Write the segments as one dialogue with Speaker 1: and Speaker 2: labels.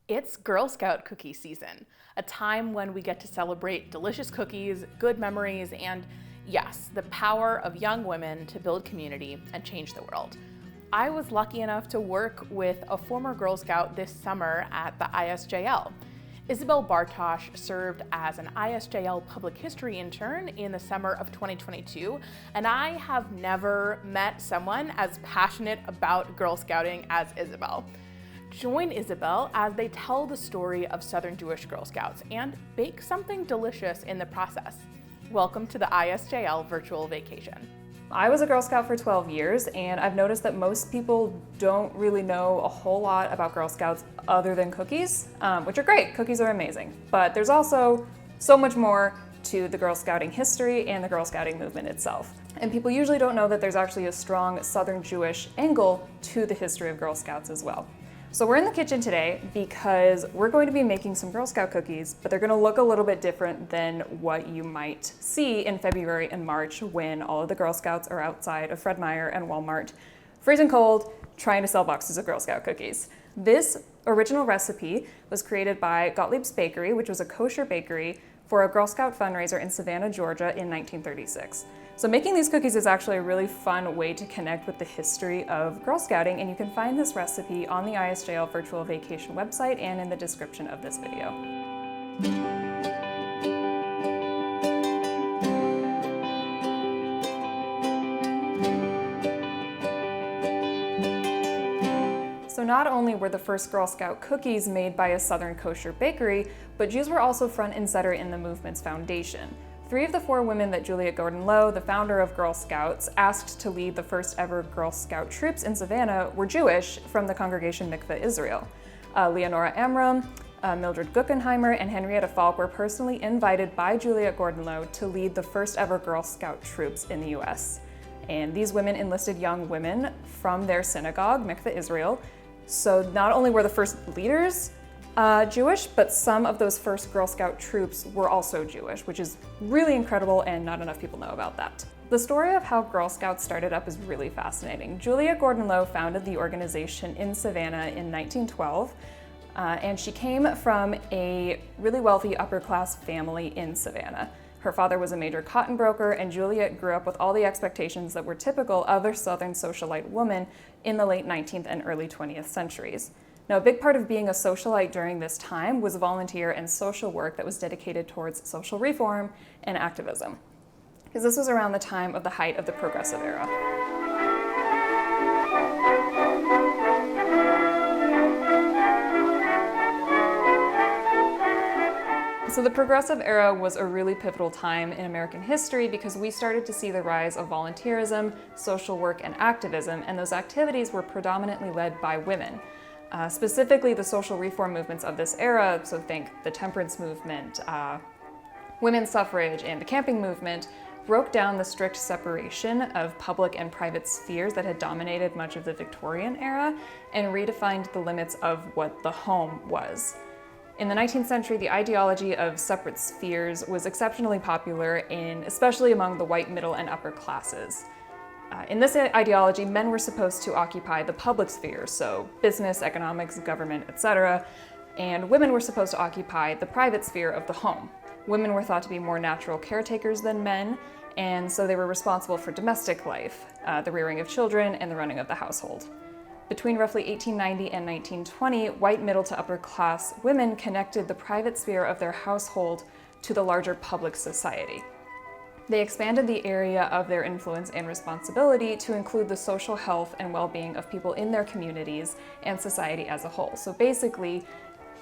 Speaker 1: It's Girl Scout cookie season, a time when we get to celebrate delicious cookies, good memories, and yes, the power of young women to build community and change the world. I was lucky enough to work with a former Girl Scout this summer at the ISJL. Isabel Bartosh served as an ISJL public history intern in the summer of 2022, and I have never met someone as passionate about Girl Scouting as Isabel. Join Isabel as they tell the story of Southern Jewish Girl Scouts and bake something delicious in the process. Welcome to the ISJL virtual vacation.
Speaker 2: I was a Girl Scout for 12 years, and I've noticed that most people don't really know a whole lot about Girl Scouts other than cookies, which are great. Cookies are amazing. But there's also so much more to the Girl Scouting history and the Girl Scouting movement itself. And people usually don't know that there's actually a strong Southern Jewish angle to the history of Girl Scouts as well. So we're in the kitchen today because we're going to be making some Girl Scout cookies, but they're going to look a little bit different than what you might see in February and March when all of the Girl Scouts are outside of Fred Meyer and Walmart, freezing cold, trying to sell boxes of Girl Scout cookies. This original recipe was created by Gottlieb's Bakery, which was a kosher bakery, for a Girl Scout fundraiser in Savannah, Georgia in 1936. So making these cookies is actually a really fun way to connect with the history of Girl Scouting, and you can find this recipe on the ISJL Virtual Vacation website and in the description of this video. So not only were the first Girl Scout cookies made by a Southern kosher bakery, but Jews were also front and center in the movement's foundation. 3 of the 4 women that Juliet Gordon-Low, the founder of Girl Scouts, asked to lead the first ever Girl Scout troops in Savannah were Jewish from the congregation Mikveh Israel. Leonora Amram, Mildred Guckenheimer, and Henrietta Falk were personally invited by Juliet Gordon-Low to lead the first ever Girl Scout troops in the US. And these women enlisted young women from their synagogue, Mikveh Israel. So not only were the first leaders Jewish, but some of those first Girl Scout troops were also Jewish, which is really incredible and not enough people know about that. The story of how Girl Scouts started up is really fascinating. Juliet Gordon-Low founded the organization in Savannah in 1912, and she came from a really wealthy upper-class family in Savannah. Her father was a major cotton broker, and Juliet grew up with all the expectations that were typical of a Southern socialite woman in the late 19th and early 20th centuries. Now, a big part of being a socialite during this time was volunteer and social work that was dedicated towards social reform and activism, because this was around the time of the height of the Progressive Era. So the Progressive Era was a really pivotal time in American history because we started to see the rise of volunteerism, social work, and activism, and those activities were predominantly led by women. Specifically, the social reform movements of this era, so think the temperance movement, women's suffrage, and the camping movement, broke down the strict separation of public and private spheres that had dominated much of the Victorian era and redefined the limits of what the home was. In the 19th century, the ideology of separate spheres was exceptionally popular, especially among the white middle and upper classes. In this ideology, men were supposed to occupy the public sphere, so business, economics, government, etc., and women were supposed to occupy the private sphere of the home. Women were thought to be more natural caretakers than men, and so they were responsible for domestic life, the rearing of children, and the running of the household. Between roughly 1890 and 1920, white middle to upper class women connected the private sphere of their household to the larger public society. They expanded the area of their influence and responsibility to include the social health and well-being of people in their communities and society as a whole. So basically,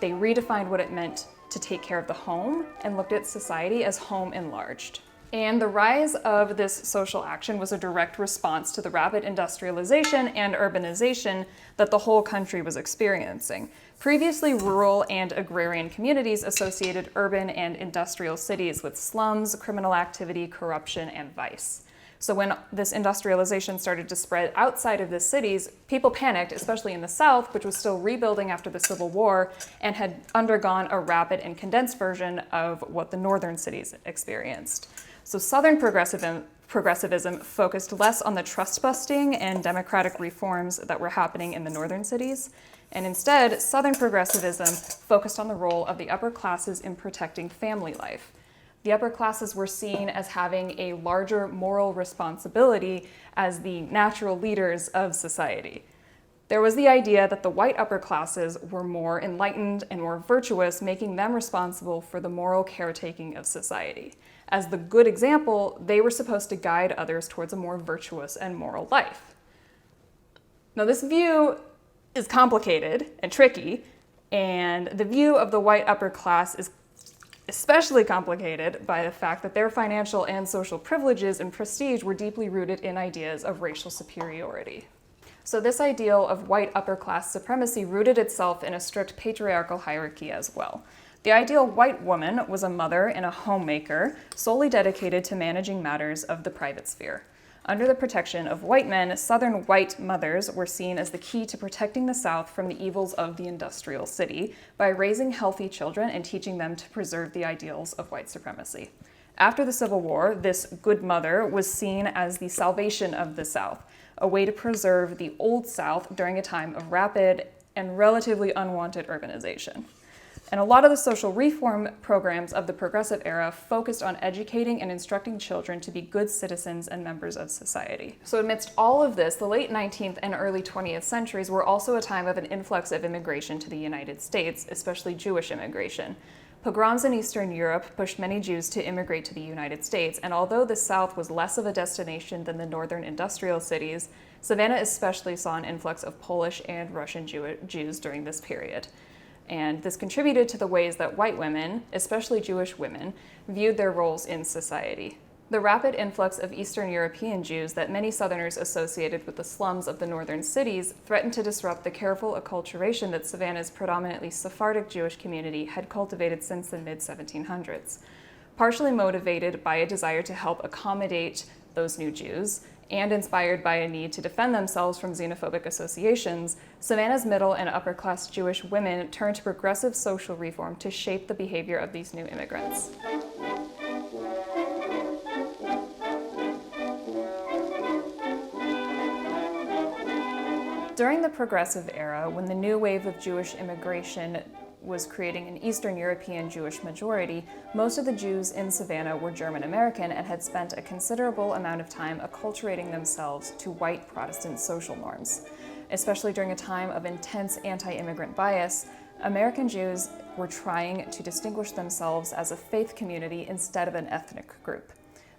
Speaker 2: they redefined what it meant to take care of the home and looked at society as home enlarged. And the rise of this social action was a direct response to the rapid industrialization and urbanization that the whole country was experiencing. Previously, rural and agrarian communities associated urban and industrial cities with slums, criminal activity, corruption, and vice. So when this industrialization started to spread outside of the cities, people panicked, especially in the South, which was still rebuilding after the Civil War and had undergone a rapid and condensed version of what the northern cities experienced. So Southern progressivism focused less on the trust-busting and democratic reforms that were happening in the northern cities, and instead, Southern progressivism focused on the role of the upper classes in protecting family life. The upper classes were seen as having a larger moral responsibility as the natural leaders of society. There was the idea that the white upper classes were more enlightened and more virtuous, making them responsible for the moral caretaking of society. As the good example, they were supposed to guide others towards a more virtuous and moral life. Now, this view is complicated and tricky, and the view of the white upper class is especially complicated by the fact that their financial and social privileges and prestige were deeply rooted in ideas of racial superiority. So this ideal of white upper class supremacy rooted itself in a strict patriarchal hierarchy as well. The ideal white woman was a mother and a homemaker, solely dedicated to managing matters of the private sphere. Under the protection of white men, Southern white mothers were seen as the key to protecting the South from the evils of the industrial city by raising healthy children and teaching them to preserve the ideals of white supremacy. After the Civil War, this good mother was seen as the salvation of the South, a way to preserve the Old South during a time of rapid and relatively unwanted urbanization. And a lot of the social reform programs of the Progressive Era focused on educating and instructing children to be good citizens and members of society. So amidst all of this, the late 19th and early 20th centuries were also a time of an influx of immigration to the United States, especially Jewish immigration. Pogroms in Eastern Europe pushed many Jews to immigrate to the United States, and although the South was less of a destination than the northern industrial cities, Savannah especially saw an influx of Polish and Russian Jews during this period. And this contributed to the ways that white women, especially Jewish women, viewed their roles in society. The rapid influx of Eastern European Jews that many Southerners associated with the slums of the northern cities threatened to disrupt the careful acculturation that Savannah's predominantly Sephardic Jewish community had cultivated since the mid-1700s. Partially motivated by a desire to help accommodate those new Jews, and inspired by a need to defend themselves from xenophobic associations, Savannah's middle and upper-class Jewish women turned to progressive social reform to shape the behavior of these new immigrants. During the Progressive Era, when the new wave of Jewish immigration was creating an Eastern European Jewish majority, most of the Jews in Savannah were German American and had spent a considerable amount of time acculturating themselves to white Protestant social norms. Especially during a time of intense anti-immigrant bias, American Jews were trying to distinguish themselves as a faith community instead of an ethnic group.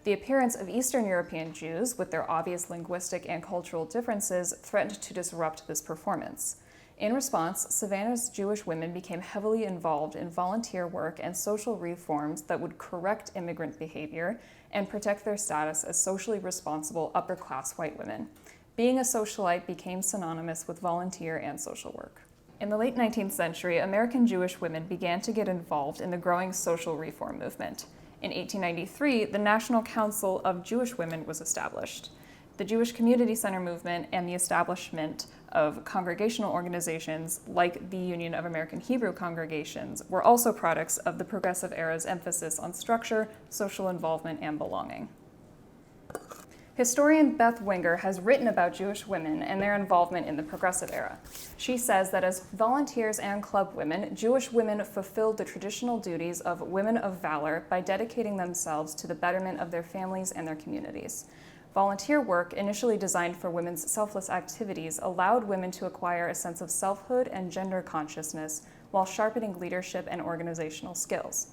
Speaker 2: The appearance of Eastern European Jews, with their obvious linguistic and cultural differences, threatened to disrupt this performance. In response, Savannah's Jewish women became heavily involved in volunteer work and social reforms that would correct immigrant behavior and protect their status as socially responsible upper-class white women. Being a socialite became synonymous with volunteer and social work. In the late 19th century, American Jewish women began to get involved in the growing social reform movement. In 1893, the National Council of Jewish Women was established. The Jewish Community Center movement and the establishment of congregational organizations like the Union of American Hebrew Congregations were also products of the Progressive Era's emphasis on structure, social involvement, and belonging. Historian Beth Winger has written about Jewish women and their involvement in the Progressive Era. She says that as volunteers and club women, Jewish women fulfilled the traditional duties of women of valor by dedicating themselves to the betterment of their families and their communities. Volunteer work, initially designed for women's selfless activities, allowed women to acquire a sense of selfhood and gender consciousness while sharpening leadership and organizational skills.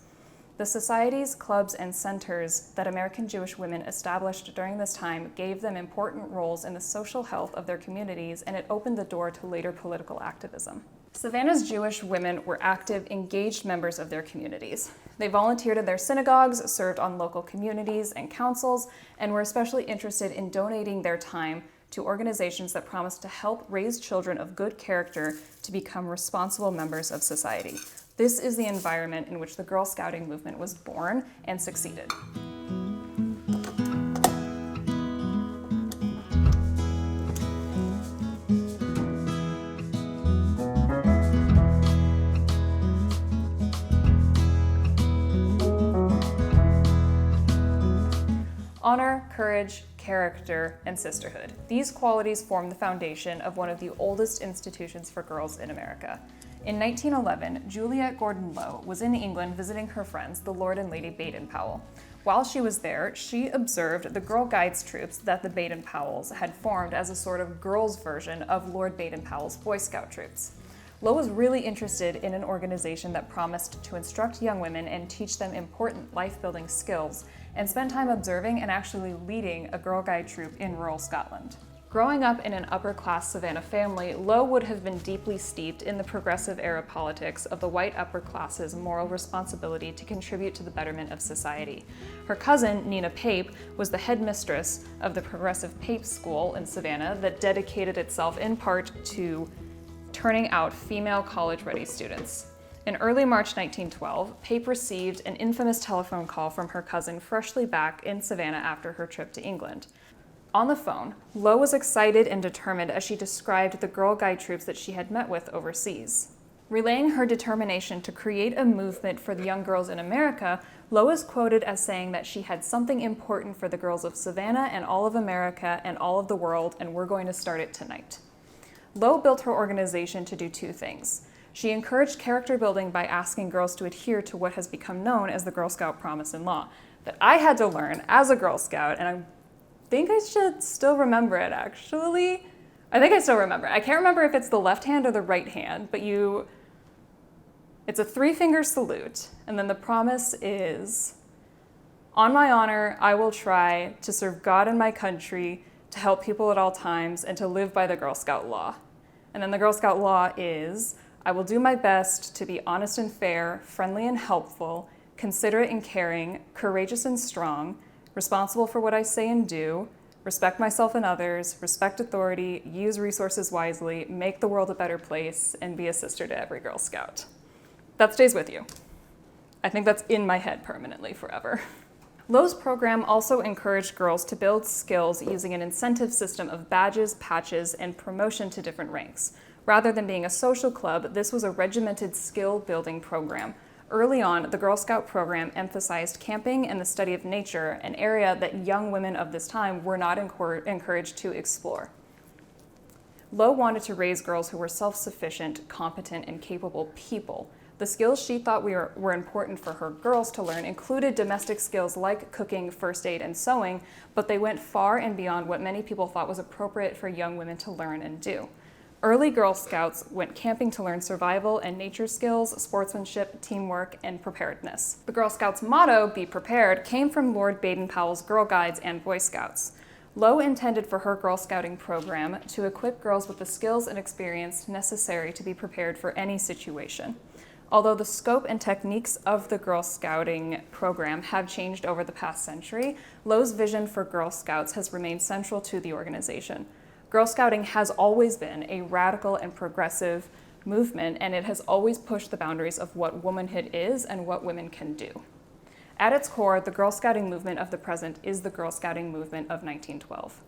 Speaker 2: The societies, clubs, and centers that American Jewish women established during this time gave them important roles in the social health of their communities, and it opened the door to later political activism. Savannah's Jewish women were active, engaged members of their communities. They volunteered in their synagogues, served on local communities and councils, and were especially interested in donating their time to organizations that promised to help raise children of good character to become responsible members of society. This is the environment in which the Girl Scouting movement was born and succeeded. Honor, courage, character, and sisterhood. These qualities form the foundation of one of the oldest institutions for girls in America. In 1911, Juliet Gordon Low was in England visiting her friends, the Lord and Lady Baden-Powell. While she was there, she observed the Girl Guides troops that the Baden-Powells had formed as a sort of girls' version of Lord Baden-Powell's Boy Scout troops. Low was really interested in an organization that promised to instruct young women and teach them important life-building skills, and spent time observing and actually leading a Girl Guide troop in rural Scotland. Growing up in an upper-class Savannah family, Low would have been deeply steeped in the progressive era politics of the white upper class's moral responsibility to contribute to the betterment of society. Her cousin, Nina Pape, was the headmistress of the progressive Pape School in Savannah that dedicated itself in part to turning out female college-ready students. In early March 1912, Pape received an infamous telephone call from her cousin freshly back in Savannah after her trip to England. On the phone, Low was excited and determined as she described the Girl Guide troops that she had met with overseas. Relaying her determination to create a movement for the young girls in America, Low is quoted as saying that she had something important for the girls of Savannah and all of America and all of the world, and we're going to start it tonight. Low built her organization to do two things. She encouraged character building by asking girls to adhere to what has become known as the Girl Scout Promise and Law, that I had to learn as a Girl Scout, and I think I should still remember it, actually. I think I still remember it. I can't remember if it's the left hand or the right hand, but it's a 3-finger salute, and then the promise is, on my honor, I will try to serve God and my country, to help people at all times, and to live by the Girl Scout law. And then the Girl Scout law is, I will do my best to be honest and fair, friendly and helpful, considerate and caring, courageous and strong, responsible for what I say and do, respect myself and others, respect authority, use resources wisely, make the world a better place, and be a sister to every Girl Scout. That stays with you. I think that's in my head permanently forever. Low's program also encouraged girls to build skills using an incentive system of badges, patches, and promotion to different ranks. Rather than being a social club, this was a regimented skill-building program. Early on, the Girl Scout program emphasized camping and the study of nature, an area that young women of this time were not encouraged to explore. Low wanted to raise girls who were self-sufficient, competent, and capable people. The skills she thought were important for her girls to learn included domestic skills like cooking, first aid, and sewing, but they went far and beyond what many people thought was appropriate for young women to learn and do. Early Girl Scouts went camping to learn survival and nature skills, sportsmanship, teamwork, and preparedness. The Girl Scouts' motto, Be Prepared, came from Lord Baden-Powell's Girl Guides and Boy Scouts. Low intended for her Girl Scouting program to equip girls with the skills and experience necessary to be prepared for any situation. Although the scope and techniques of the Girl Scouting program have changed over the past century, Low's vision for Girl Scouts has remained central to the organization. Girl Scouting has always been a radical and progressive movement, and it has always pushed the boundaries of what womanhood is and what women can do. At its core, the Girl Scouting movement of the present is the Girl Scouting movement of 1912.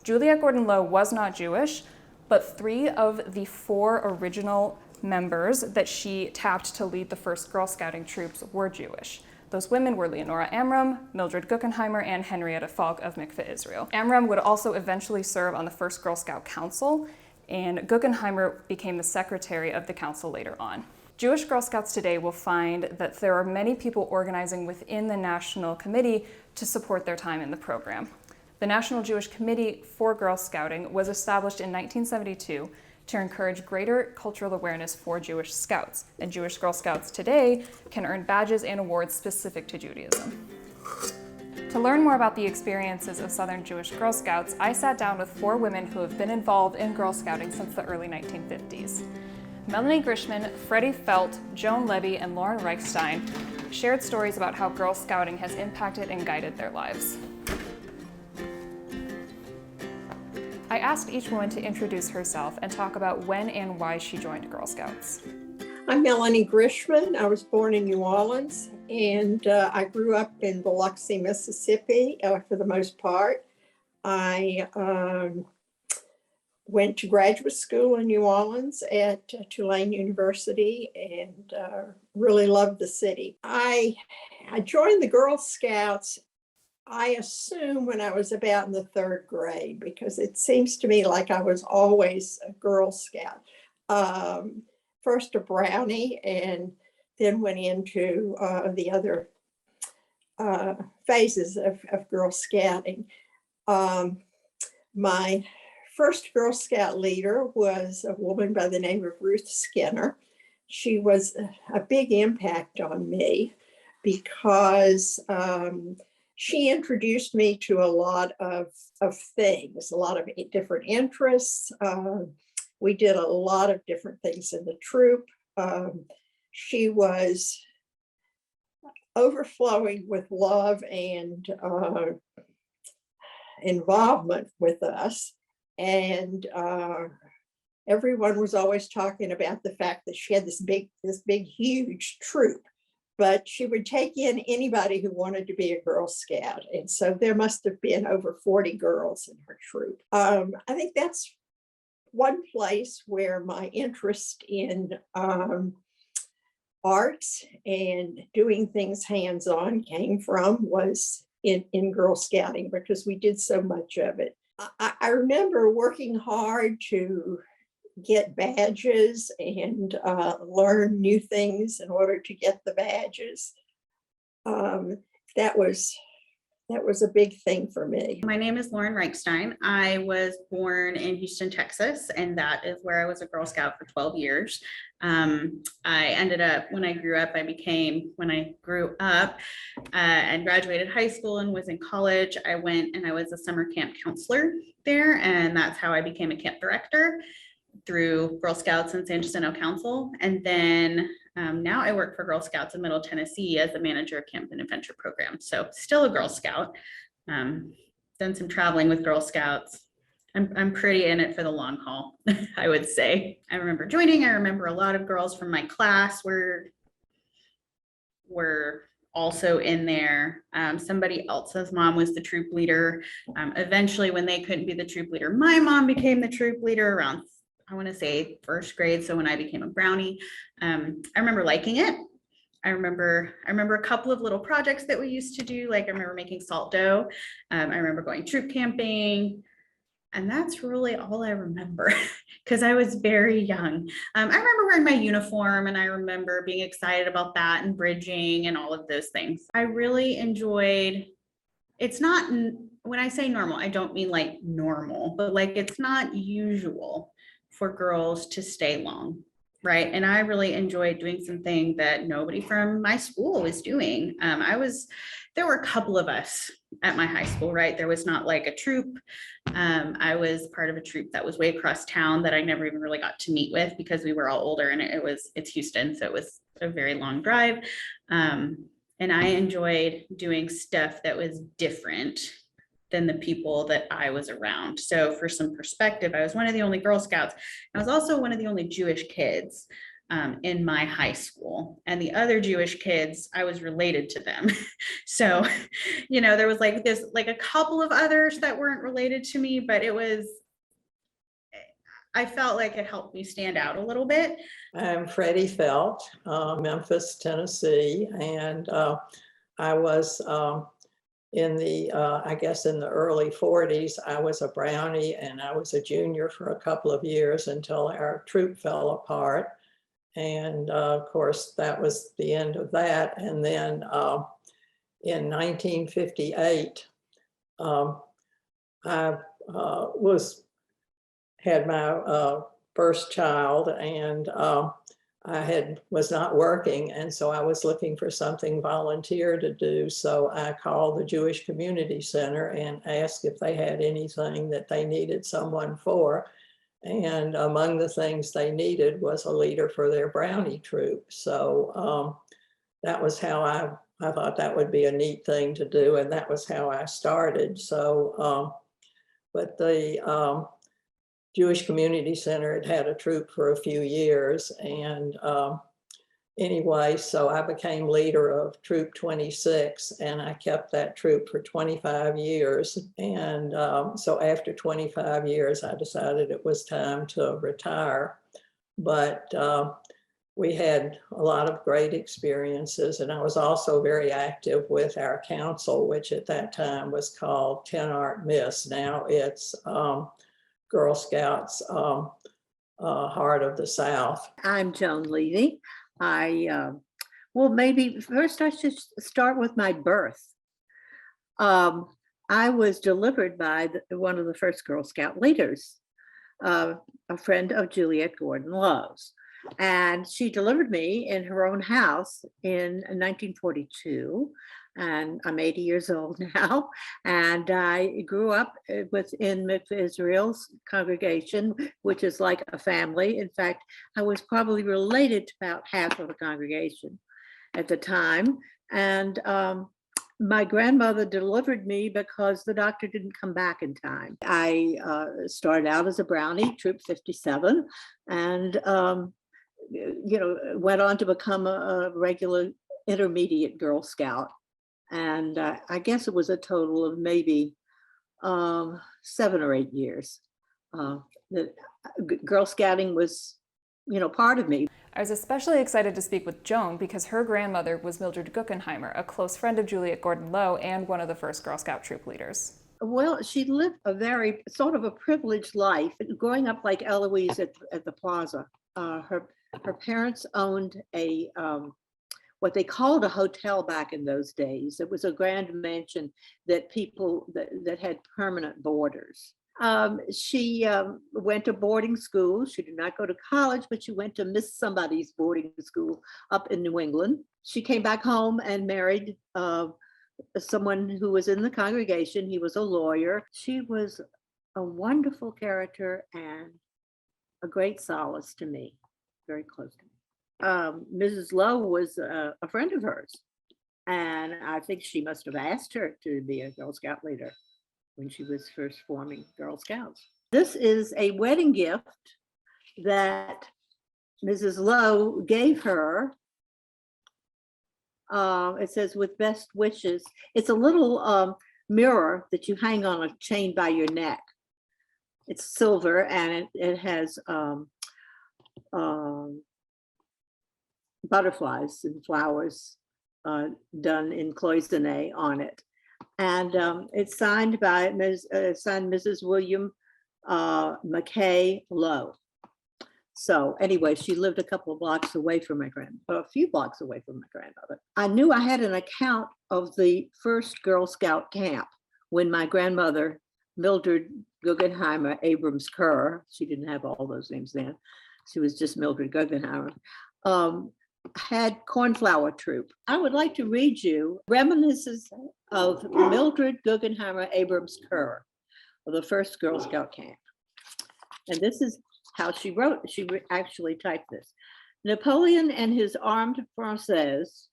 Speaker 2: Juliet Gordon Low was not Jewish, but 3 of the 4 original members that she tapped to lead the first Girl Scouting troops were Jewish. Those women were Leonora Amram, Mildred Guggenheimer, and Henrietta Falk of Mikveh, Israel. Amram would also eventually serve on the first Girl Scout Council, and Guggenheimer became the secretary of the council later on. Jewish Girl Scouts today will find that there are many people organizing within the National Committee to support their time in the program. The National Jewish Committee for Girl Scouting was established in 1972 to encourage greater cultural awareness for Jewish Scouts, and Jewish Girl Scouts today can earn badges and awards specific to Judaism. To learn more about the experiences of Southern Jewish Girl Scouts, I sat down with 4 women who have been involved in Girl Scouting since the early 1950s. Melanie Grishman, Freddie Felt, Joan Levy, and Lauren Reichstein shared stories about how Girl Scouting has impacted and guided their lives. I asked each woman to introduce herself and talk about when and why she joined Girl Scouts.
Speaker 3: I'm Melanie Grishman. I was born in New Orleans, and I grew up in Biloxi, Mississippi, for the most part. I went to graduate school in New Orleans at Tulane University and really loved the city. I joined the Girl Scouts, I assume, when I was about in the 3rd grade, because it seems to me like I was always a Girl Scout. first a brownie and then went into the other phases of Girl Scouting. My first Girl Scout leader was a woman by the name of Ruth Skinner. She was a big impact on me because she introduced me to a lot of things, a lot of different interests. We did a lot of different things in the troop. She was overflowing with love and involvement with us. And everyone was always talking about the fact that she had this big, huge troop, but she would take in anybody who wanted to be a Girl Scout. And so there must have been over 40 girls in her troop. I think that's one place where my interest in arts and doing things hands-on came from, was in Girl Scouting, because we did so much of it. I remember working hard to get badges and learn new things in order to get the badges. That was a big thing for me.
Speaker 4: My name is Lauren Reichstein. I was born in Houston, Texas, and that is where I was a Girl Scout for 12 years. I ended up, when I grew up and graduated high school and was in college, I went and I was a summer camp counselor there, and that's how I became a camp director through Girl Scouts and San Jacinto Council. And then now I work for Girl Scouts in Middle Tennessee as the manager of Camp and Adventure Program. So still a Girl Scout. Done some traveling with Girl Scouts. I'm pretty in it for the long haul, I would say. I remember joining. I remember a lot of girls from my class were also in there. Somebody else's mom was the troop leader. Eventually, when they couldn't be the troop leader, my mom became the troop leader around, I want to say, first grade. So when I became a brownie, I remember liking it. I remember a couple of little projects that we used to do. Like I remember making salt dough. I remember going troop camping. And that's really all I remember because I was very young. I remember wearing my uniform and I remember being excited about that and bridging and all of those things. I really enjoyed, it's not, when I say normal, I don't mean like normal, but like it's not usual for girls to stay long, right? And I really enjoyed doing something that nobody from my school was doing. There were a couple of us at my high school, right? There was not like a troop. I was part of a troop that was way across town that I never even really got to meet with because we were all older and it's Houston. So it was a very long drive. And I enjoyed doing stuff that was different than the people that I was around. So for some perspective, I was one of the only Girl Scouts. I was also one of the only Jewish kids in my high school, and the other Jewish kids, I was related to them. So, there was like a couple of others that weren't related to me, but I felt like it helped me stand out a little bit.
Speaker 5: I'm Freddie Felt, Memphis, Tennessee, and I was in the early 40s, I was a brownie and I was a junior for a couple of years until our troop fell apart. And of course, that was the end of that. And then in 1958, I had my first child, and I was not working, and so I was looking for something volunteer to do. So I called the Jewish Community Center and asked if they had anything that they needed someone for. And among the things they needed was a leader for their brownie troop. So that was how I thought that would be a neat thing to do, and that was how I started. So, but the Jewish Community Center had a troop for a few years, and anyway, so I became leader of Troop 26, and I kept that troop for 25 years. And so after 25 years, I decided it was time to retire. But we had a lot of great experiences, and I was also very active with our council, which at that time was called 10 Art Miss. Now it's Girl Scouts heart of the South.
Speaker 6: I'm Joan Levy. Well, maybe first I should start with my birth. I was delivered by one of the first Girl Scout leaders, a friend of Juliet Gordon Love's. And she delivered me in her own house in 1942. And I'm 80 years old now. And I grew up within Mikveh Israel's congregation, which is like a family. In fact, I was probably related to about half of the congregation at the time. And my grandmother delivered me because the doctor didn't come back in time. I started out as a Brownie, Troop 57, and went on to become a regular intermediate Girl Scout. And I guess it was a total of maybe 7 or 8 years. Girl Scouting was, part of me.
Speaker 2: I was especially excited to speak with Joan because her grandmother was Mildred Guggenheimer, a close friend of Juliet Gordon Lowe and one of the first Girl Scout troop leaders.
Speaker 6: Well, she lived a very sort of a privileged life. Growing up like Eloise at the plaza, her parents owned a what they called a hotel back in those days. It was a grand mansion that people that had permanent boarders. She went to boarding school. She did not go to college, but she went to Miss Somebody's boarding school up in New England. She came back home and married someone who was in the congregation. He was a lawyer. She was a wonderful character and a great solace to me, very close to me. Mrs. Lowe was a friend of hers, and I think she must have asked her to be a Girl Scout leader when she was first forming Girl Scouts. This is a wedding gift that Mrs. Lowe gave her. It says, "With best wishes." It's a little mirror that you hang on a chain by your neck. It's silver, and it has butterflies and flowers done in cloisonne on it. And it's signed by Mrs. William McKay Lowe. So anyway, she lived a couple of blocks away from a few blocks away from my grandmother. I knew I had an account of the first Girl Scout camp when my grandmother, Mildred Guggenheimer Abrams Kerr, she didn't have all those names then, she was just Mildred Guggenheimer, had Cornflower Troop. I would like to read you reminiscences of Mildred Guggenheimer Abrams Kerr of the first Girl Scout camp. And this is how she wrote. She actually typed this. Napoleon and his armed forces,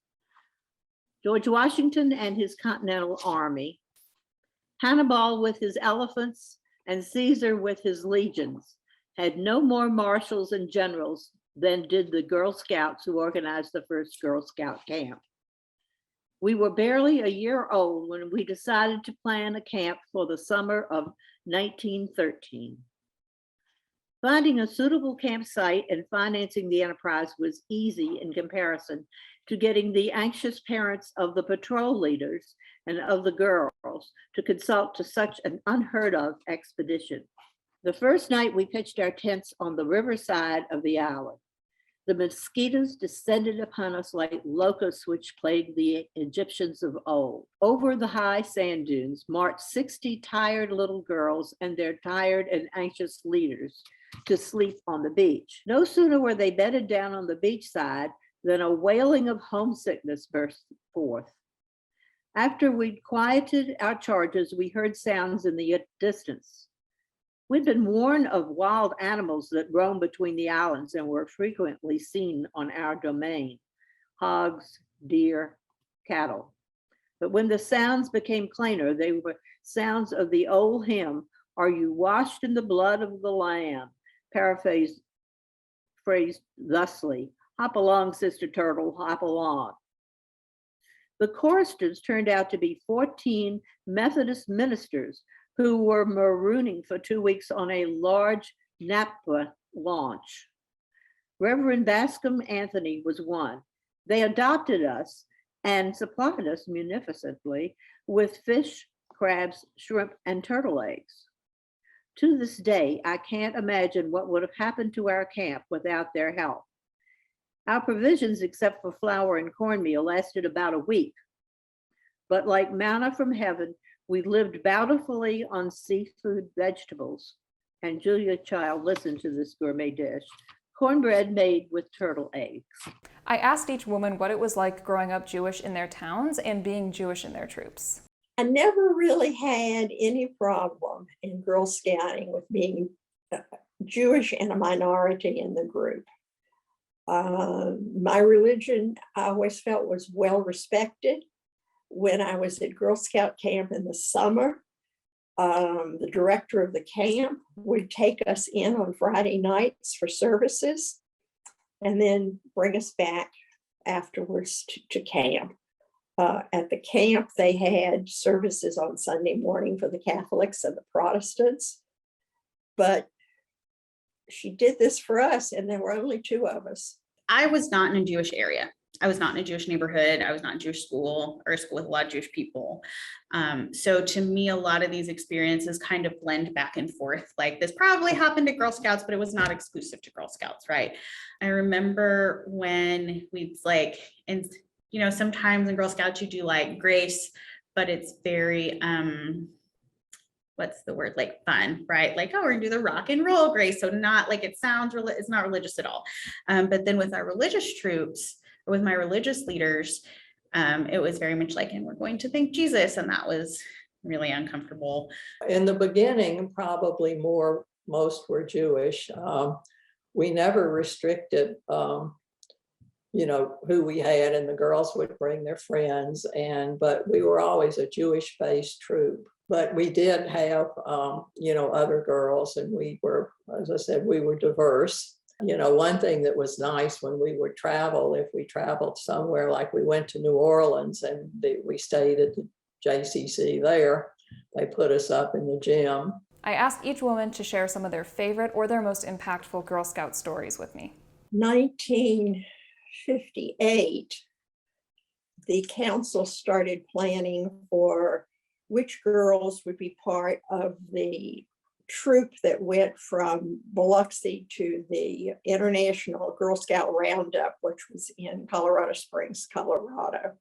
Speaker 6: George Washington and his Continental Army, Hannibal with his elephants, and Caesar with his legions had no more marshals and generals than did the Girl Scouts who organized the first Girl Scout camp. We were barely a year old when we decided to plan a camp for the summer of 1913. Finding a suitable campsite and financing the enterprise was easy in comparison to getting the anxious parents of the patrol leaders and of the girls to consult to such an unheard of expedition. The first night we pitched our tents on the riverside of the island. The mosquitoes descended upon us like locusts which plagued the Egyptians of old. Over the high sand dunes marched 60 tired little girls and their tired and anxious leaders to sleep on the beach. No sooner were they bedded down on the beachside than a wailing of homesickness burst forth. After we'd quieted our charges, we heard sounds in the distance. We'd been warned of wild animals that roam between the islands and were frequently seen on our domain: hogs, deer, cattle. But when the sounds became plainer, they were sounds of the old hymn, "Are you washed in the blood of the Lamb?" Paraphrased thusly: "Hop along, Sister Turtle, hop along." The choristers turned out to be 14 Methodist ministers who were marooning for 2 weeks on a large naphtha launch. Reverend Bascom Anthony was one. They adopted us and supplied us munificently with fish, crabs, shrimp, and turtle eggs. To this day, I can't imagine what would have happened to our camp without their help. Our provisions, except for flour and cornmeal, lasted about a week. But like manna from heaven, we lived bountifully on seafood, vegetables. And Julia Child, listen to this gourmet dish: cornbread made with turtle eggs.
Speaker 2: I asked each woman what it was like growing up Jewish in their towns and being Jewish in their troops.
Speaker 3: I never really had any problem in Girl Scouting with being Jewish and a minority in the group. My religion, I always felt, was well respected. When I was at Girl Scout camp in the summer, the director of the camp would take us in on Friday nights for services and then bring us back afterwards to camp. At the camp, they had services on Sunday morning for the Catholics and the Protestants. But she did this for us, and there were only two of us.
Speaker 4: I was not in a Jewish area. I was not in a Jewish neighborhood. I was not in Jewish school or a school with a lot of Jewish people. So to me, a lot of these experiences kind of blend back and forth. Like, this probably happened at Girl Scouts, but it was not exclusive to Girl Scouts, right? I remember when we like, and you know, sometimes in Girl Scouts you do like grace, but it's very, what's the word, like fun, right? Like, oh, we're gonna do the rock and roll grace. So not like, it sounds, it's not religious at all. But then with our religious troops, or with my religious leaders, it was very much like, and we're going to thank Jesus. And that was really uncomfortable.
Speaker 5: In the beginning, probably most were Jewish. We never restricted, you know, who we had, and the girls would bring their friends, but we were always a Jewish-based troop. But we did have, you know, other girls, and we were, as I said, we were diverse. You know, one thing that was nice when we would travel, if we traveled somewhere, like we went to New Orleans and we stayed at the JCC there, they put us up in the gym.
Speaker 2: I asked each woman to share some of their favorite or their most impactful Girl Scout stories with me.
Speaker 3: 1958, the council started planning for which girls would be part of the troop that went from Biloxi to the International Girl Scout Roundup, which was in Colorado Springs, Colorado.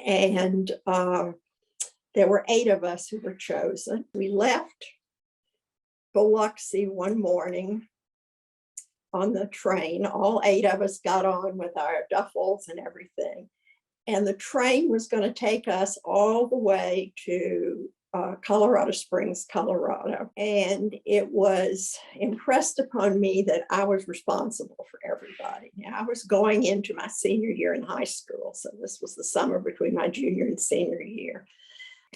Speaker 3: And there were 8 of us who were chosen. We left Biloxi one morning on the train. All 8 of us got on with our duffels and everything. And the train was going to take us all the way to Colorado Springs, Colorado. And it was impressed upon me that I was responsible for everybody. Now, I was going into my senior year in high school. So this was the summer between my junior and senior year.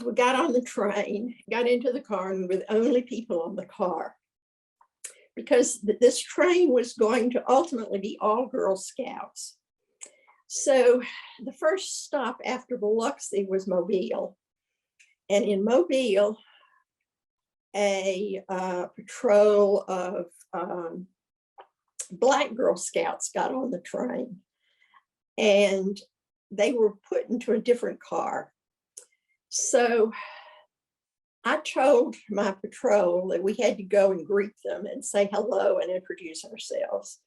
Speaker 3: We got on the train, got into the car, and we were the only people on the car, because this train was going to ultimately be all Girl Scouts. So the first stop after Biloxi was Mobile. And in Mobile, a patrol of Black Girl Scouts got on the train, and they were put into a different car. So I told my patrol that we had to go and greet them and say hello and introduce ourselves.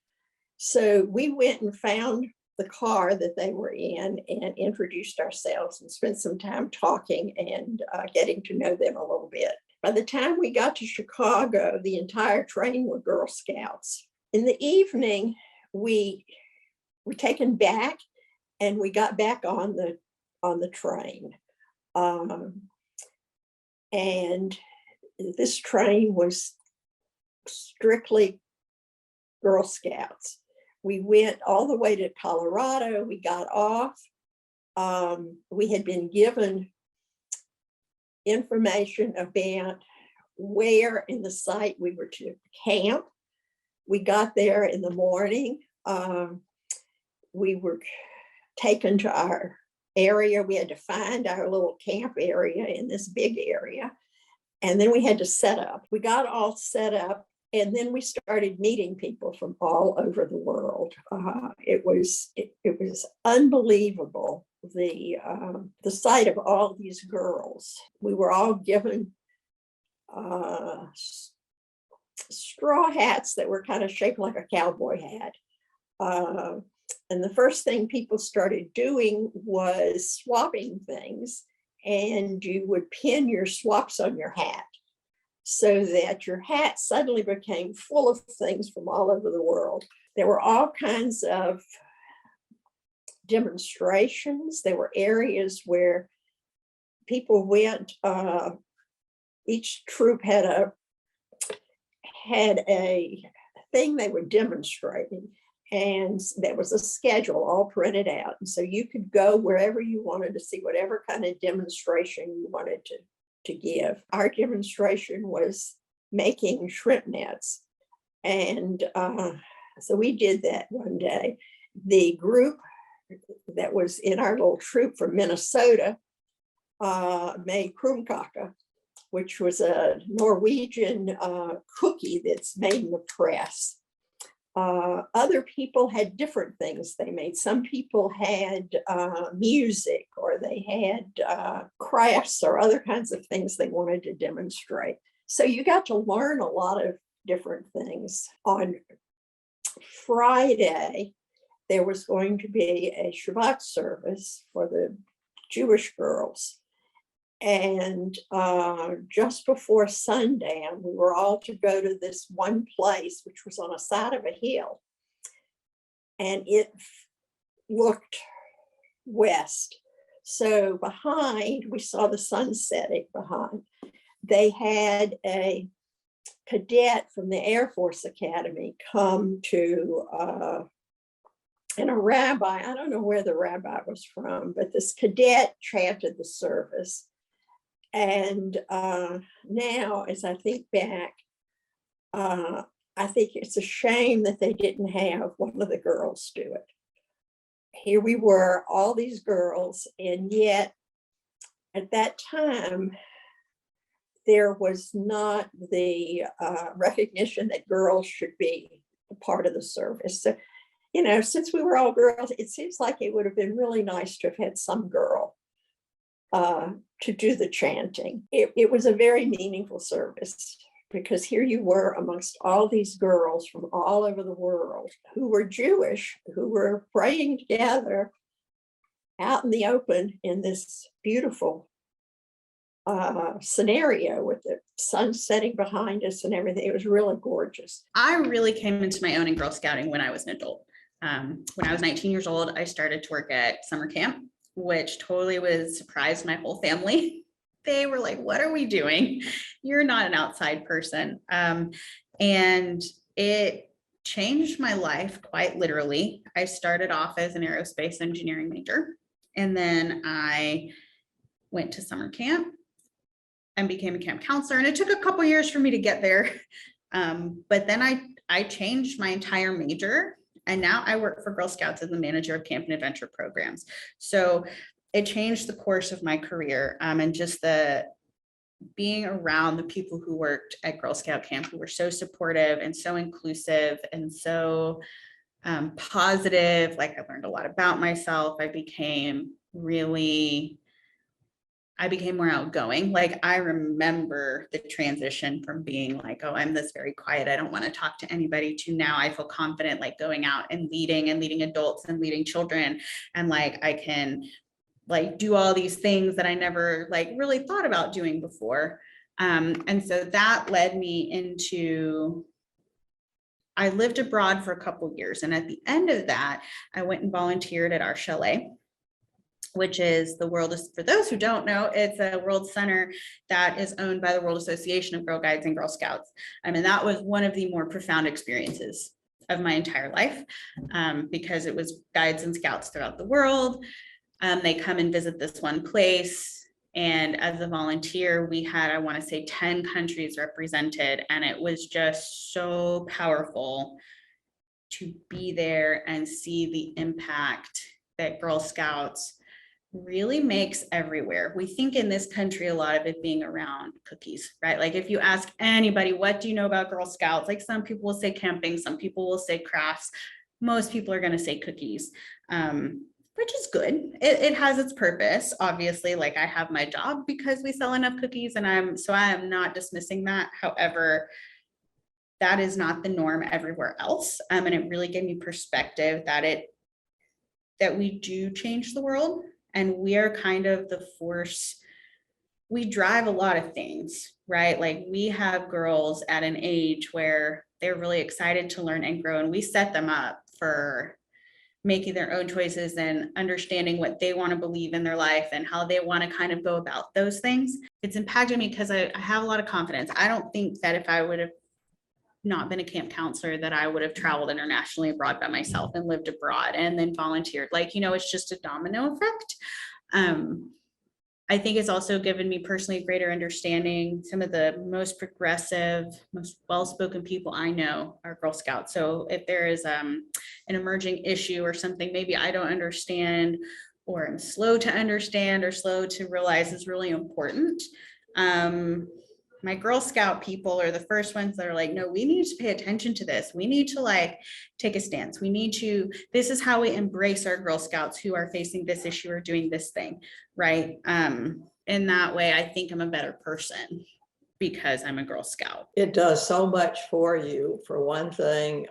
Speaker 3: So we went and found the car that they were in and introduced ourselves and spent some time talking and getting to know them a little bit. By the time we got to Chicago, the entire train were Girl Scouts. In the evening, we were taken back and we got back on the train. And this train was strictly Girl Scouts. We went all the way to Colorado. We got off. We had been given information about where in the site we were to camp. We got there in the morning. We were taken to our area. We had to find our little camp area in this big area. And then we had to set up. We got all set up. And then we started meeting people from all over the world. It was unbelievable, the sight of all these girls. We were all given straw hats that were kind of shaped like a cowboy hat. And the first thing people started doing was swapping things, and you would pin your swaps on your hat so that your hat suddenly became full of things from all over the world. There were all kinds of demonstrations. There were areas where people went, each troop had a thing they were demonstrating, and there was a schedule all printed out. And so you could go wherever you wanted to see whatever kind of demonstration you wanted to give. Our demonstration was making shrimp nets. And so we did that one day. The group that was in our little troop from Minnesota made krumkake, which was a Norwegian cookie that's made in the press. Other people had different things they made. Some people had music, or they had crafts or other kinds of things they wanted to demonstrate. So you got to learn a lot of different things. On Friday, there was going to be a Shabbat service for the Jewish girls. And just before sundown, we were all to go to this one place, which was on the side of a hill. And it looked west. So behind, we saw the sun setting behind. They had a cadet from the Air Force Academy come to, and a rabbi, I don't know where the rabbi was from, but this cadet chanted the service. And now, as I think back, I think it's a shame that they didn't have one of the girls do it. Here we were, all these girls, and yet at that time, there was not the recognition that girls should be a part of the service. So, you know, since we were all girls, it seems like it would have been really nice to have had some girl to do the chanting. It was a very meaningful service, because here you were amongst all these girls from all over the world who were Jewish, who were praying together out in the open in this beautiful scenario with the sun setting behind us and everything. It was really gorgeous.
Speaker 4: I really came into my own in Girl Scouting when I was an adult. When I was 19 years old, I started to work at summer camp, which totally was surprised my whole family. They were like, what are we doing? You're not an outside person. And it changed my life quite literally. I started off as an aerospace engineering major, and then I went to summer camp and became a camp counselor. And it took a couple years for me to get there. But then I changed my entire major, and now I work for Girl Scouts as the manager of camp and adventure programs. So it changed the course of my career, and just the being around the people who worked at Girl Scout camp, who were so supportive and so inclusive and so positive. Like, I learned a lot about myself. I became more outgoing. Like, I remember the transition from being like, oh, I'm this very quiet, I don't want to talk to anybody, to now I feel confident, like going out and leading adults and leading children. And like, I can like do all these things that I never like really thought about doing before. And so that led me into, I lived abroad for a couple of years. And at the end of that, I went and volunteered at our chalet, which is for those who don't know, it's a world center that is owned by the World Association of Girl Guides and Girl Scouts. And that was one of the more profound experiences of my entire life, because it was guides and scouts throughout the world. They come and visit this one place. And as a volunteer, we had, I want to say 10 countries represented. And it was just so powerful to be there and see the impact that Girl Scouts really makes everywhere. We think in this country, a lot of it being around cookies, right? Like, if you ask anybody, what do you know about Girl Scouts? Like, some people will say camping, some people will say crafts. Most people are going to say cookies, which is good. It has its purpose. Obviously, like, I have my job because we sell enough cookies, and I am not dismissing that. However, that is not the norm everywhere else. And it really gave me perspective that we do change the world, and we are kind of the force. We drive a lot of things, right? Like we have girls at an age where they're really excited to learn and grow, and we set them up for making their own choices and understanding what they want to believe in their life and how they want to kind of go about those things. It's impacted me because I have a lot of confidence. I don't think that if I would have not been a camp counselor, that I would have traveled internationally abroad by myself and lived abroad and then volunteered. Like, you know, it's just a domino effect. I think it's also given me personally greater understanding. Some of the most progressive, most well-spoken people I know are Girl Scouts. So if there is an emerging issue or something maybe I don't understand, or I'm slow to understand or slow to realize is really important, my Girl Scout people are the first ones that are like, no, we need to pay attention to this. We need to like take a stance. This is how we embrace our Girl Scouts who are facing this issue or doing this thing, right? In that way, I think I'm a better person because I'm a Girl Scout.
Speaker 5: It does so much for you. For one thing,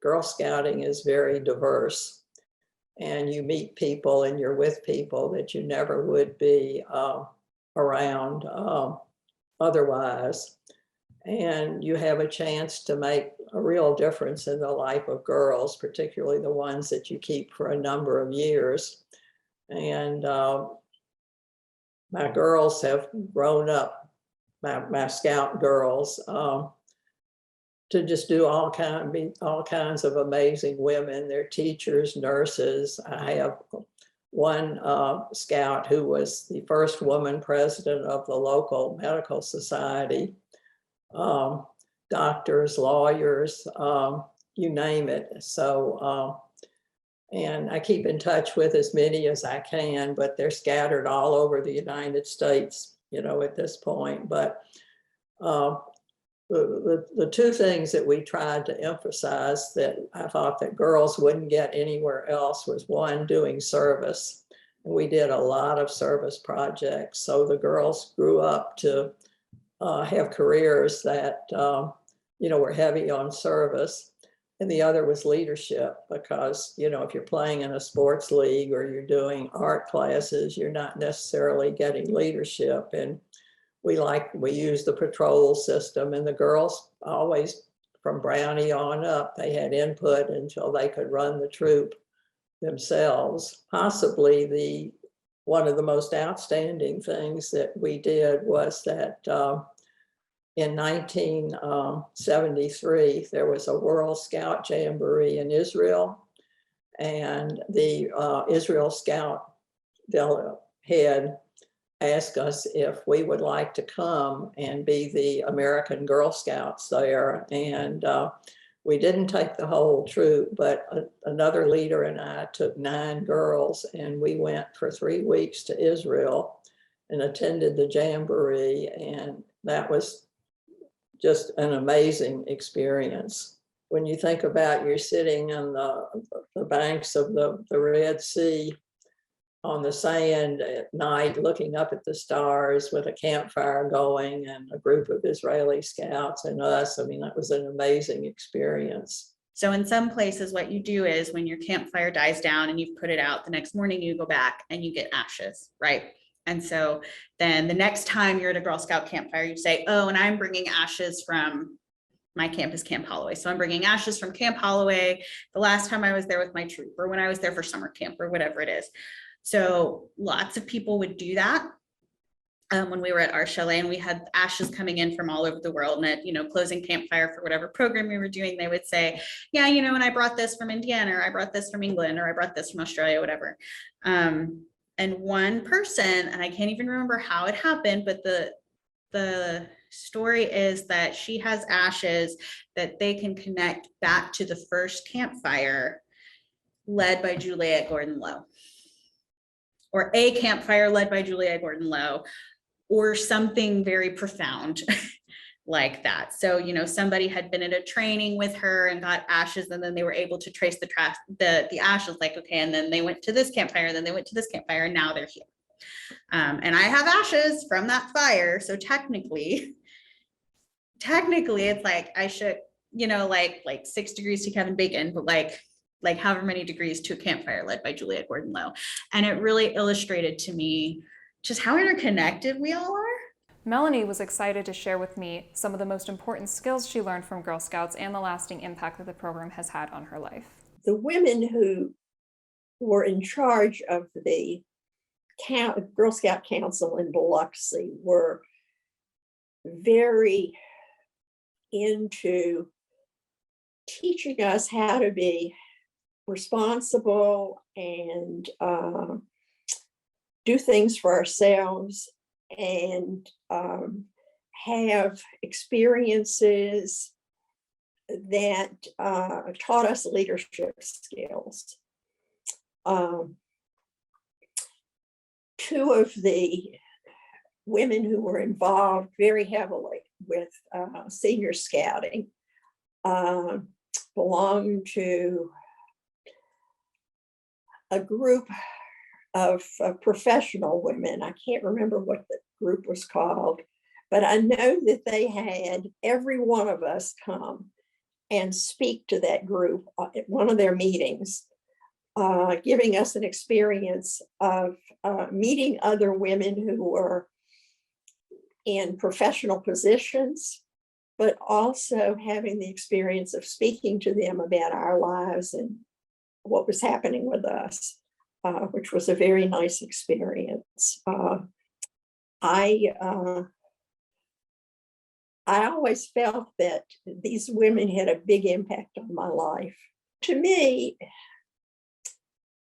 Speaker 5: Girl Scouting is very diverse, and you meet people and you're with people that you never would be around otherwise. And you have a chance to make a real difference in the life of girls, particularly the ones that you keep for a number of years. And my girls have grown up, my Scout girls, to just do all kinds of amazing women. They're teachers, nurses. I have one Scout who was the first woman president of the local medical society, doctors, lawyers, you name it. So, and I keep in touch with as many as I can, but they're scattered all over the United States, you know, at this point. But the two things that we tried to emphasize that I thought that girls wouldn't get anywhere else was, one, doing service. And we did a lot of service projects. So the girls grew up to have careers that, you know, were heavy on service. And the other was leadership, because, you know, if you're playing in a sports league or you're doing art classes, you're not necessarily getting leadership. And we use the patrol system, and the girls always, from Brownie on up, they had input until they could run the troop themselves. Possibly one of the most outstanding things that we did was that in 1973, there was a World Scout Jamboree in Israel, and the Israel Scout head asked us if we would like to come and be the American Girl Scouts there. And we didn't take the whole troop, but another leader and I took 9 girls, and we went for 3 weeks to Israel and attended the Jamboree. And that was just an amazing experience. When you think about, you're sitting on the banks of the Red Sea on the sand at night, looking up at the stars with a campfire going and a group of Israeli scouts and us. I mean, that was an amazing experience.
Speaker 4: So in some places, what you do is when your campfire dies down and you've put it out, the next morning you go back and you get ashes, right? And so then the next time you're at a Girl Scout campfire, you say, oh, and I'm bringing ashes from my camp is Camp Holloway. So I'm bringing ashes from Camp Holloway the last time I was there with my troop, or when I was there for summer camp, or whatever it is. So lots of people would do that when we were at our chalet, and we had ashes coming in from all over the world. And at, you know, closing campfire for whatever program we were doing, they would say, yeah, you know, and I brought this from Indiana, or I brought this from England, or I brought this from Australia, whatever. And one person, and I can't even remember how it happened, but the story is that she has ashes that they can connect back to the first campfire led by Juliet Gordon-Low, or a campfire led by Juliet Gordon-Low, or something very profound like that. So, you know, somebody had been at a training with her and got ashes, and then they were able to trace the ashes, like, okay, and then they went to this campfire, and then they went to this campfire, and now they're here. And I have ashes from that fire. So technically it's like I shook like 6 degrees to Kevin Bacon, but like however many degrees to a campfire led by Juliette Gordon-Low. And it really illustrated to me just how interconnected we all are.
Speaker 2: Melanie was excited to share with me some of the most important skills she learned from Girl Scouts and the lasting impact that the program has had on her life.
Speaker 3: The women who were in charge of the Girl Scout Council in Biloxi were very into teaching us how to be responsible and do things for ourselves and have experiences that taught us leadership skills. Two of the women who were involved very heavily with senior scouting belonged to a group of professional women. I can't remember what the group was called, but I know that they had every one of us come and speak to that group at one of their meetings, giving us an experience of meeting other women who were in professional positions, but also having the experience of speaking to them about our lives and what was happening with us, which was a very nice experience. I always felt that these women had a big impact on my life. To me,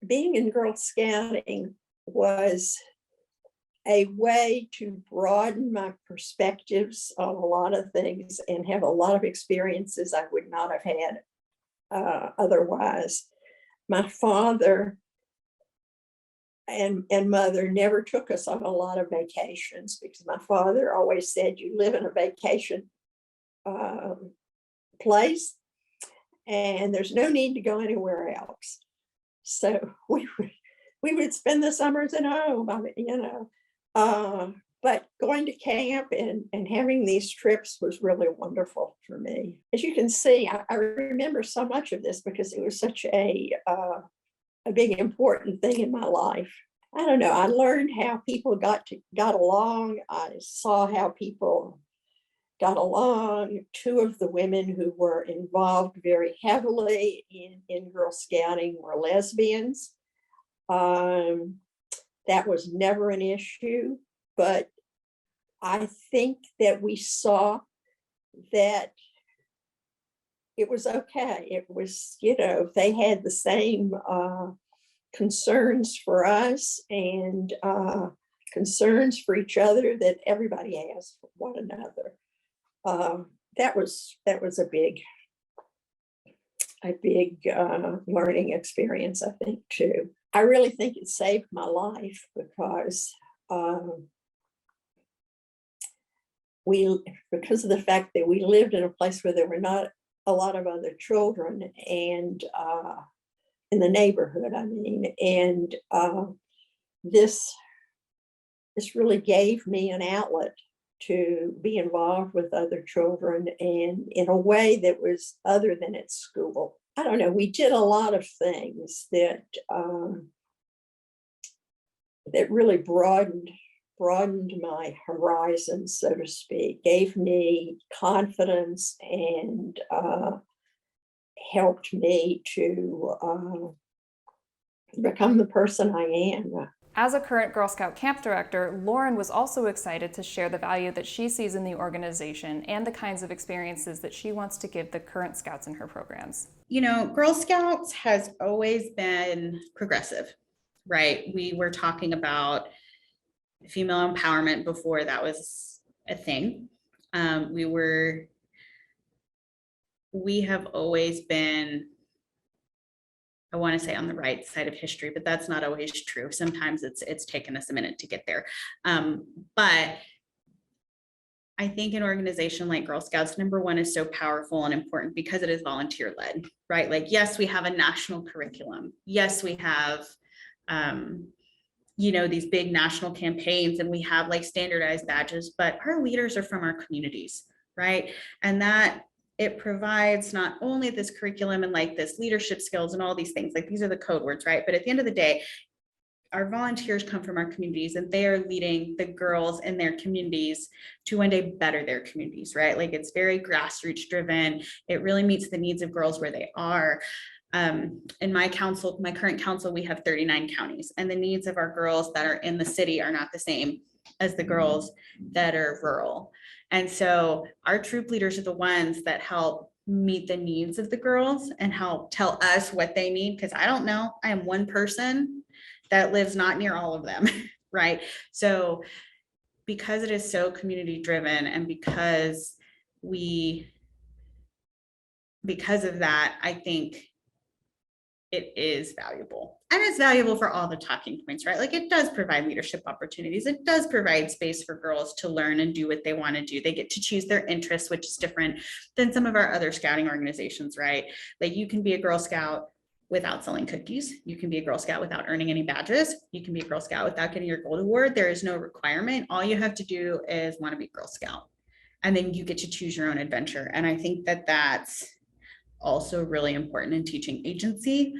Speaker 3: being in Girl Scouting was a way to broaden my perspectives on a lot of things and have a lot of experiences I would not have had otherwise. My father and mother never took us on a lot of vacations because my father always said, you live in a vacation place and there's no need to go anywhere else. So we would spend the summers at home, but going to camp and having these trips was really wonderful for me. As you can see, I remember so much of this because it was such a big important thing in my life. I don't know, I learned how people got along. I saw how people got along. Two of the women who were involved very heavily in Girl Scouting were lesbians. That was never an issue, but I think that we saw that it was okay. It was, they had the same concerns for us and concerns for each other that everybody has for one another. That was a big learning experience, I think, too. I really think it saved my life because of the fact that we lived in a place where there were not a lot of other children and in the neighborhood, and this really gave me an outlet to be involved with other children and in a way that was other than at school. I don't know, we did a lot of things that really broadened my horizon, so to speak, gave me confidence and helped me to become the person I am.
Speaker 2: As a current Girl Scout camp director, Lauren was also excited to share the value that she sees in the organization and the kinds of experiences that she wants to give the current Scouts in her programs.
Speaker 4: Girl Scouts has always been progressive, right? We were talking about female empowerment before that was a thing. We have always been, I want to say, on the right side of history, but that's not always true. Sometimes it's taken us a minute to get there. But I think an organization like Girl Scouts, number one, is so powerful and important because it is volunteer led, right? Like, yes, we have a national curriculum. Yes, we have, these big national campaigns and we have like standardized badges, but our leaders are from our communities, right? And that it provides not only this curriculum and like this leadership skills and all these things, like these are the code words, right? But at the end of the day, our volunteers come from our communities and they are leading the girls in their communities to one day better their communities, right? Like it's very grassroots driven. It really meets the needs of girls where they are. In my council, my current council, we have 39 counties, and the needs of our girls that are in the city are not the same as the girls that are rural. And so our troop leaders are the ones that help meet the needs of the girls and help tell us what they need. Because I don't know, I am one person that lives not near all of them, right? So because it is so community driven, and because of that, I think it is valuable. And it's valuable for all the talking points, right? Like it does provide leadership opportunities. It does provide space for girls to learn and do what they want to do. They get to choose their interests, which is different than some of our other scouting organizations, right? Like you can be a Girl Scout without selling cookies. You can be a Girl Scout without earning any badges. You can be a Girl Scout without getting your gold award. There is no requirement. All you have to do is want to be Girl Scout. And then you get to choose your own adventure. And I think that that's also really important in teaching agency.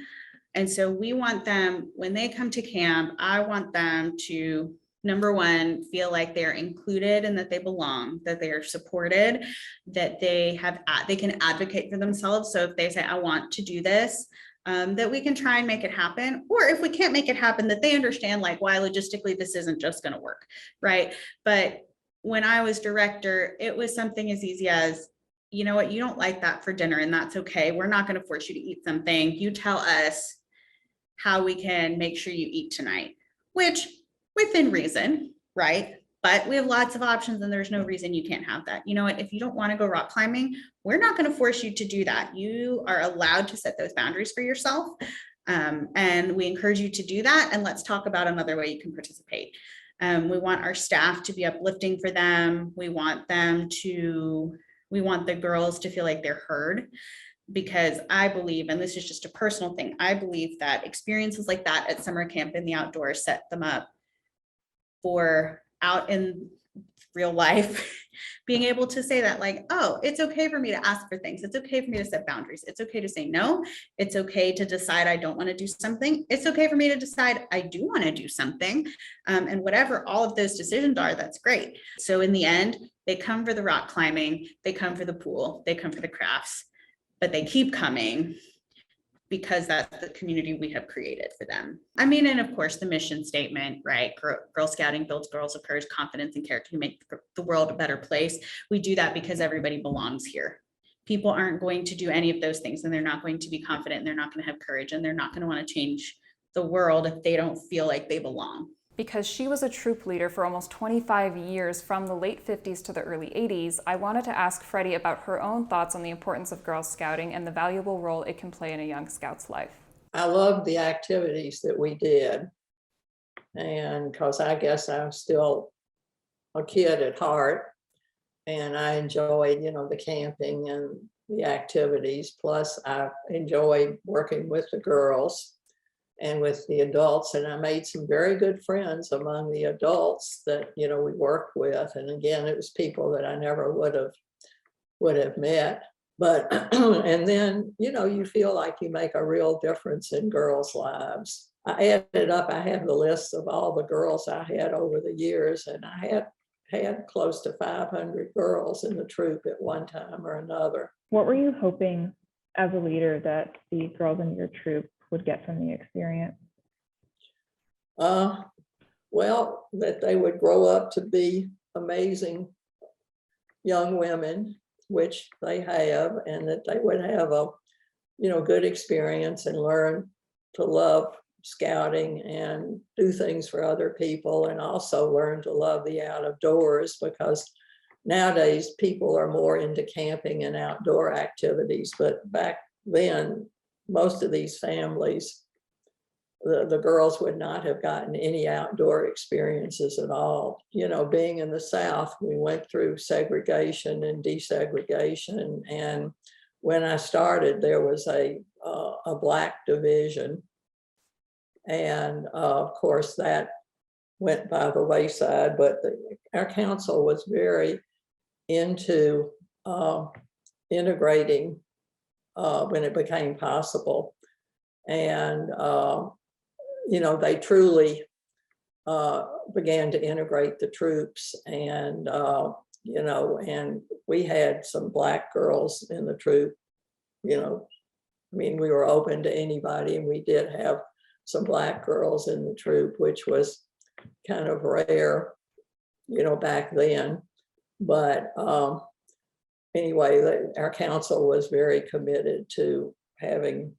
Speaker 4: And so we want them, when they come to camp, I want them to, number one, feel like they're included and that they belong, that they are supported, that they can advocate for themselves. So if they say, I want to do this, that we can try and make it happen. Or if we can't make it happen, that they understand like why logistically this isn't just going to work, right? But when I was director, it was something as easy as, you know what, you don't like that for dinner, and that's okay. We're not going to force you to eat something. You tell us how we can make sure you eat tonight, which within reason, right? But we have lots of options and there's no reason you can't have that. You know what, if you don't want to go rock climbing, we're not going to force you to do that. You are allowed to set those boundaries for yourself. And we encourage you to do that. And let's talk about another way you can participate. We want our staff to be uplifting for them. We want the girls to feel like they're heard, because I believe, and this is just a personal thing, I believe that experiences like that at summer camp in the outdoors set them up for out in real life, being able to say that like, oh, it's okay for me to ask for things. It's okay for me to set boundaries. It's okay to say no. It's okay to decide I don't want to do something. It's okay for me to decide I do want to do something. And whatever all of those decisions are, that's great. So in the end, they come for the rock climbing, they come for the pool, they come for the crafts, but they keep coming because that's the community we have created for them. I mean, and of course the mission statement, right? Girl Scouting builds girls of courage, confidence, and character to make the world a better place. We do that because everybody belongs here. People aren't going to do any of those things, and they're not going to be confident, and they're not going to have courage, and they're not going to want to change the world if they don't feel like they belong.
Speaker 2: Because she was a troop leader for almost 25 years from the late 50s to the early 80s, I wanted to ask Freddie about her own thoughts on the importance of Girl Scouting and the valuable role it can play in a young scout's life.
Speaker 5: I loved the activities that we did, and because I guess I'm still a kid at heart, and I enjoyed, the camping and the activities. Plus, I enjoyed working with the girls and with the adults, and I made some very good friends among the adults that we worked with. And again, it was people that I never would have met. But and then you feel like you make a real difference in girls' lives. I added up, I have the list of all the girls I had over the years, and I had close to 500 girls in the troop at one time or another.
Speaker 7: What were you hoping as a leader that the girls in your troop would get from the experience?
Speaker 5: Well, that they would grow up to be amazing young women, which they have, and that they would have a good experience and learn to love scouting and do things for other people, and also learn to love the out of doors, because nowadays people are more into camping and outdoor activities. But back then, most of these families, the girls would not have gotten any outdoor experiences at all. Being in the South, we went through segregation and desegregation. And when I started, there was a Black division. And of course, that went by the wayside. But our council was very into integrating when it became possible. And, they truly began to integrate the troops. And, and we had some Black girls in the troop, we were open to anybody, and we did have some Black girls in the troop, which was kind of rare, back then. But anyway, our council was very committed to having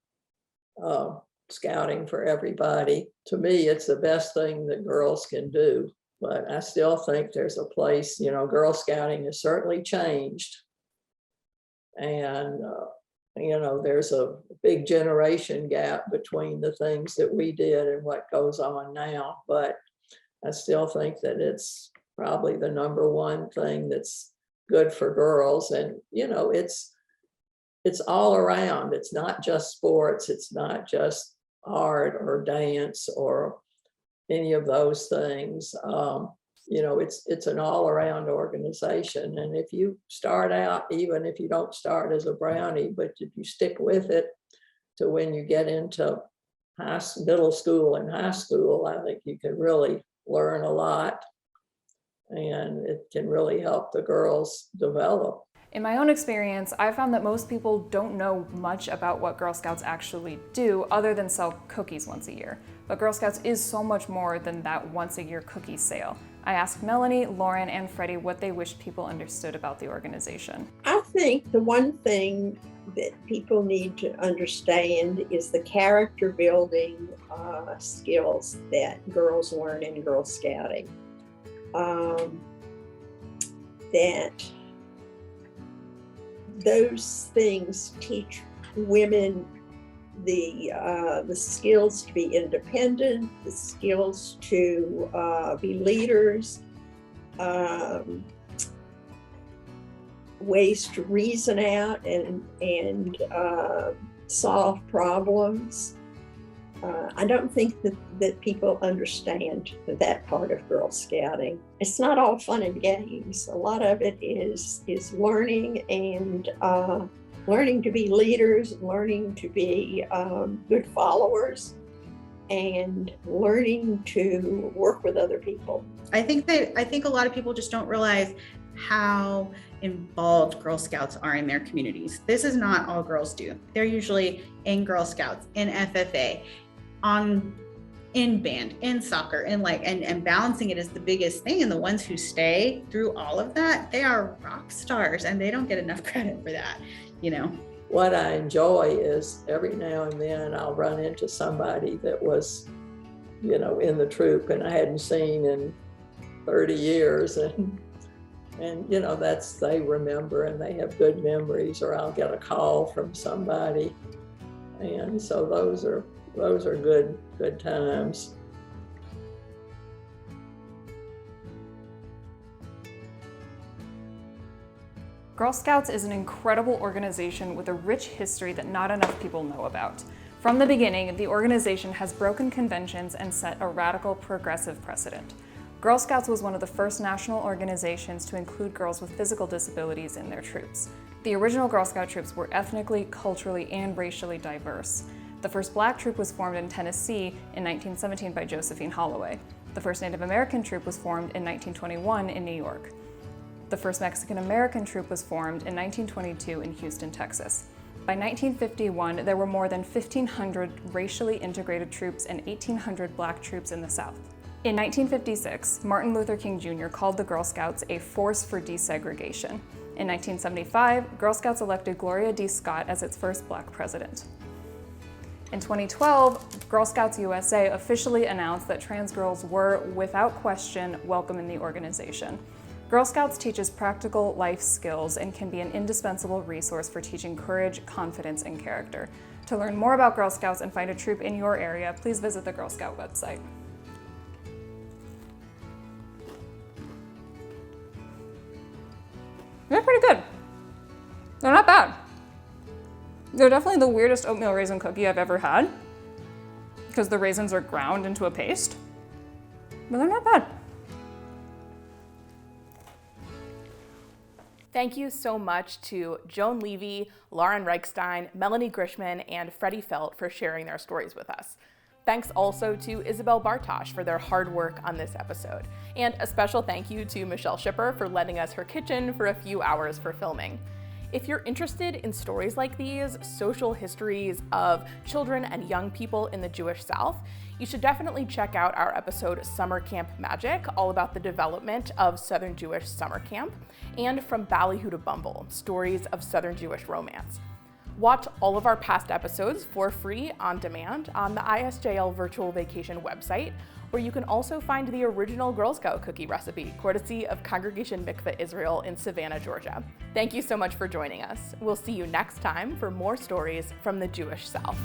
Speaker 5: scouting for everybody. To me, it's the best thing that girls can do, but I still think there's a place, Girl Scouting has certainly changed. And, there's a big generation gap between the things that we did and what goes on now, but I still think that it's probably the number one thing that's good for girls. And, it's all around. It's not just sports. It's not just art or dance or any of those things. It's an all-around organization. And if you start out, even if you don't start as a brownie, but if you stick with it to when you get into middle school and high school, I think you can really learn a lot, and it can really help the girls develop.
Speaker 2: In my own experience, I found that most people don't know much about what Girl Scouts actually do other than sell cookies once a year. But Girl Scouts is so much more than that once a year cookie sale. I asked Melanie, Lauren, and Freddie what they wished people understood about the organization.
Speaker 3: I think the one thing that people need to understand is the character building skills that girls learn in Girl Scouting. That those things teach women the skills to be independent, the skills to be leaders, ways to reason out and solve problems. I don't think that people understand that part of Girl Scouting. It's not all fun and games. A lot of it is learning and learning to be leaders, learning to be good followers, and learning to work with other people.
Speaker 4: I think a lot of people just don't realize how involved Girl Scouts are in their communities. This is not all girls do. They're usually in Girl Scouts, in FFA, in band, in soccer, and balancing it is the biggest thing. And the ones who stay through all of that, they are rock stars, and they don't get enough credit for that,
Speaker 5: What I enjoy is every now and then I'll run into somebody that was, in the troop and I hadn't seen in 30 years. And they remember and they have good memories, or I'll get a call from somebody. And so those are good times.
Speaker 2: Girl Scouts is an incredible organization with a rich history that not enough people know about. From the beginning, the organization has broken conventions and set a radical progressive precedent. Girl Scouts was one of the first national organizations to include girls with physical disabilities in their troops. The original Girl Scout troops were ethnically, culturally, and racially diverse. The first Black troop was formed in Tennessee in 1917 by Josephine Holloway. The first Native American troop was formed in 1921 in New York. The first Mexican American troop was formed in 1922 in Houston, Texas. By 1951, there were more than 1,500 racially integrated troops and 1,800 Black troops in the South. In 1956, Martin Luther King Jr. called the Girl Scouts a force for desegregation. In 1975, Girl Scouts elected Gloria D. Scott as its first Black president. In 2012, Girl Scouts USA officially announced that trans girls were, without question, welcome in the organization. Girl Scouts teaches practical life skills and can be an indispensable resource for teaching courage, confidence, and character. To learn more about Girl Scouts and find a troop in your area, please visit the Girl Scout website. They're pretty good. They're not bad. They're definitely the weirdest oatmeal raisin cookie I've ever had, because the raisins are ground into a paste, but they're not bad.
Speaker 1: Thank you so much to Joan Levy, Lauren Reichstein, Melanie Grishman, and Freddie Felt for sharing their stories with us. Thanks also to Isabel Bartosh for their hard work on this episode. And a special thank you to Michelle Shipper for lending us her kitchen for a few hours for filming. If you're interested in stories like these, social histories of children and young people in the Jewish South, you should definitely check out our episode Summer Camp Magic, all about the development of Southern Jewish summer camp, and From Ballyhoo to Bumble, stories of Southern Jewish romance. Watch all of our past episodes for free on demand on the ISJL Virtual Vacation website, where you can also find the original Girl Scout cookie recipe, courtesy of Congregation Mikveh Israel in Savannah, Georgia. Thank you so much for joining us. We'll see you next time for more stories from the Jewish South.